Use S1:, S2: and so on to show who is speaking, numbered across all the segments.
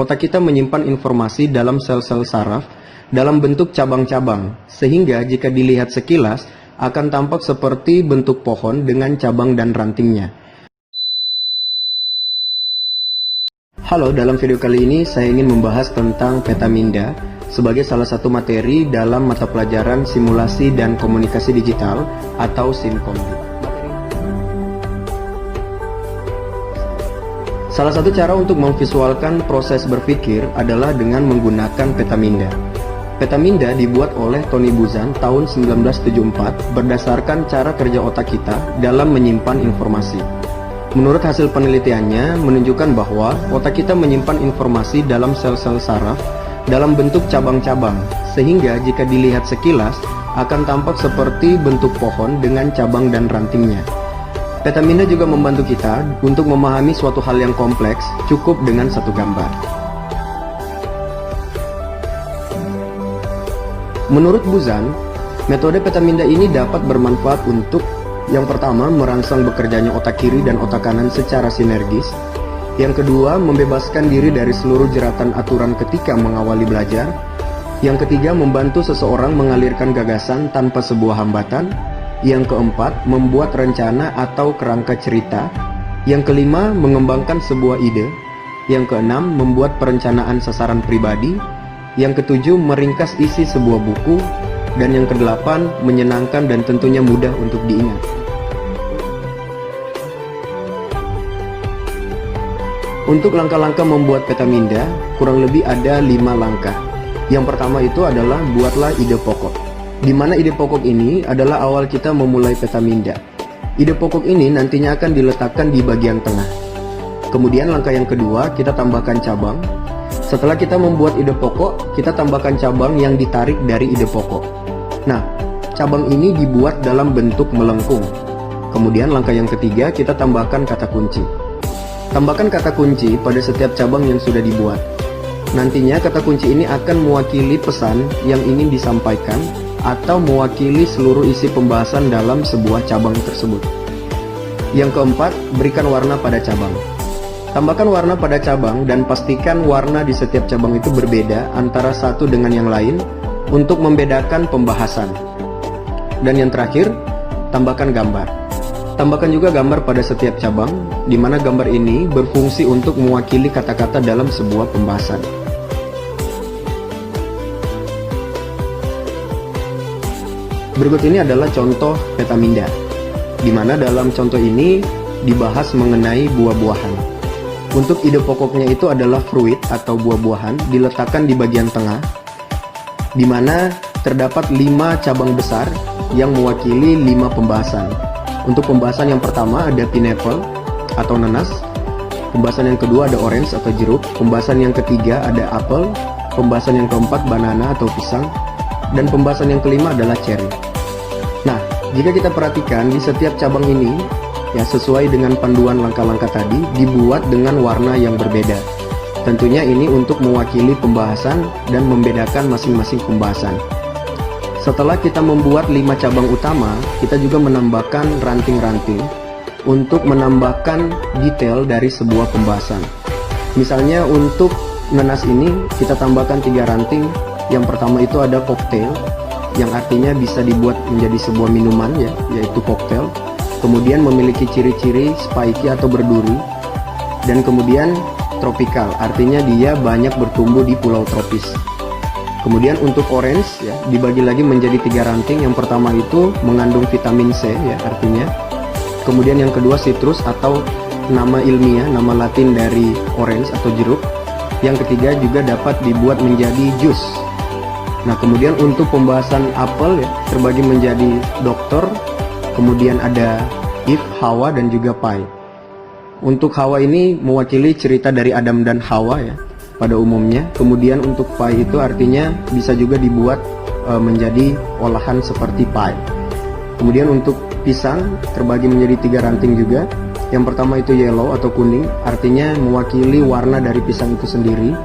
S1: otak kita menyimpan informasi dalam sel-sel saraf dalam bentuk cabang-cabang, sehingga jika dilihat sekilas akan tampak seperti bentuk pohon dengan cabang dan rantingnya. Halo, dalam video kali ini saya ingin membahas tentang petaminda sebagai salah satu materi dalam mata pelajaran simulasi dan komunikasi digital atau SIMKOMDIK. Salah satu cara untuk memvisualkan proses berpikir adalah dengan menggunakan petaminda. Petaminda dibuat oleh Tony Buzan tahun 1974 berdasarkan cara kerja otak kita dalam menyimpan informasi. Menurut hasil penelitiannya menunjukkan bahwa otak kita menyimpan informasi dalam sel-sel saraf dalam bentuk cabang-cabang, sehingga jika dilihat sekilas akan tampak seperti bentuk pohon dengan cabang dan rantingnya. Petaminda juga membantu kita untuk memahami suatu hal yang kompleks cukup dengan satu gambar. Menurut Buzan, metode petaminda ini dapat bermanfaat untuk yang pertama, merangsang bekerjanya otak kiri dan otak kanan secara sinergis. Yang kedua, membebaskan diri dari seluruh jeratan aturan ketika mengawali belajar. Yang ketiga, membantu seseorang mengalirkan gagasan tanpa sebuah hambatan. Yang keempat, membuat rencana atau kerangka cerita. Yang kelima, mengembangkan sebuah ide. Yang keenam, membuat perencanaan sasaran pribadi. Yang ketujuh, meringkas isi sebuah buku. Dan yang kedelapan, menyenangkan dan tentunya mudah untuk diingat. Untuk langkah-langkah membuat petaminda, kurang lebih ada 5 langkah. Yang pertama itu adalah buatlah ide pokok. Di mana ide pokok ini adalah awal kita memulai petaminda. Ide pokok ini nantinya akan diletakkan di bagian tengah. Kemudian langkah yang kedua, kita tambahkan cabang. Setelah kita membuat ide pokok, kita tambahkan cabang yang ditarik dari ide pokok. Nah, cabang ini dibuat dalam bentuk melengkung. Kemudian langkah yang ketiga, kita tambahkan kata kunci. Tambahkan kata kunci pada setiap cabang yang sudah dibuat. Nantinya kata kunci ini akan mewakili pesan yang ingin disampaikan atau mewakili seluruh isi pembahasan dalam sebuah cabang tersebut. Yang keempat, berikan warna pada cabang. Tambahkan warna pada cabang dan pastikan warna di setiap cabang itu berbeda antara satu dengan yang lain untuk membedakan pembahasan. Dan yang terakhir, tambahkan gambar. Tambahkan juga gambar pada setiap cabang, di mana gambar ini berfungsi untuk mewakili kata-kata dalam sebuah pembahasan. Berikut ini adalah contoh petaminda, di mana dalam contoh ini dibahas mengenai buah-buahan. Untuk ide pokoknya itu adalah fruit atau buah-buahan diletakkan di bagian tengah, di mana terdapat 5 cabang besar yang mewakili 5 pembahasan. Untuk pembahasan yang pertama ada pineapple atau nanas, pembahasan yang kedua ada orange atau jeruk, pembahasan yang ketiga ada apel, pembahasan yang keempat banana atau pisang, dan pembahasan yang kelima adalah cherry. Nah, jika kita perhatikan di setiap cabang ini, ya sesuai dengan panduan langkah-langkah tadi, dibuat dengan warna yang berbeda. Tentunya ini untuk mewakili pembahasan dan membedakan masing-masing pembahasan. Setelah kita membuat 5 cabang utama, kita juga menambahkan ranting-ranting untuk menambahkan detail dari sebuah pembahasan. Misalnya untuk nanas ini, kita tambahkan 3 ranting. Yang pertama itu ada cocktail, yang artinya bisa dibuat menjadi sebuah minuman, ya, yaitu cocktail. Kemudian memiliki ciri-ciri spiky atau berduri. Dan kemudian tropical, artinya dia banyak bertumbuh di pulau tropis. Kemudian untuk orange, ya, dibagi lagi menjadi 3 ranting. Yang pertama itu mengandung vitamin C, ya, artinya. Kemudian yang kedua citrus atau nama ilmiah, nama latin dari orange atau jeruk. Yang ketiga juga dapat dibuat menjadi jus. Nah, kemudian untuk pembahasan apel, ya, terbagi menjadi dokter. Kemudian ada Eve, Hawa, dan juga Pai. Untuk Hawa ini mewakili cerita dari Adam dan Hawa, ya, pada umumnya. Kemudian untuk Pai itu artinya bisa juga dibuat menjadi olahan seperti pie. Kemudian untuk pisang terbagi menjadi 3 ranting juga. Yang pertama itu yellow atau kuning, artinya mewakili warna dari pisang itu sendiri.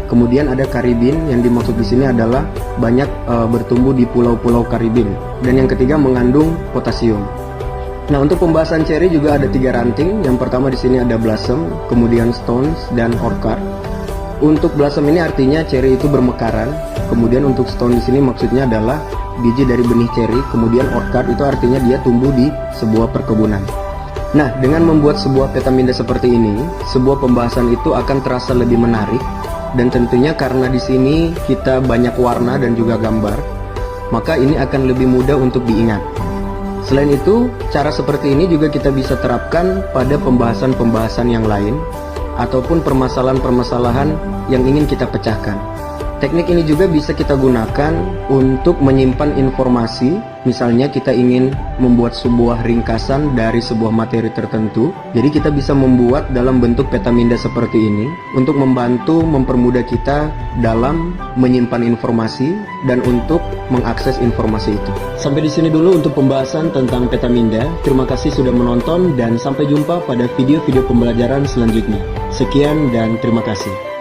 S1: Kemudian ada Karibin, yang dimaksud di sini adalah banyak bertumbuh di pulau-pulau Karibin. Dan yang ketiga mengandung potasium. Nah, untuk pembahasan cherry juga ada 3 ranting. Yang pertama di sini ada blossom, kemudian stones, dan orchard. Untuk blossom ini artinya ceri itu bermekaran. Kemudian untuk stone di sini maksudnya adalah biji dari benih ceri. Kemudian orchard itu artinya dia tumbuh di sebuah perkebunan. Nah, dengan membuat sebuah petaminda seperti ini, sebuah pembahasan itu akan terasa lebih menarik. Dan tentunya karena di sini kita banyak warna dan juga gambar, maka ini akan lebih mudah untuk diingat. Selain itu, cara seperti ini juga kita bisa terapkan pada pembahasan-pembahasan yang lain ataupun permasalahan-permasalahan yang ingin kita pecahkan. Teknik ini juga bisa kita gunakan untuk menyimpan informasi. Misalnya kita ingin membuat sebuah ringkasan dari sebuah materi tertentu. Jadi kita bisa membuat dalam bentuk petaminda seperti ini untuk membantu mempermudah kita dalam menyimpan informasi dan untuk mengakses informasi itu. Sampai di sini dulu untuk pembahasan tentang petaminda. Terima kasih sudah menonton dan sampai jumpa pada video-video pembelajaran selanjutnya. Sekian dan terima kasih.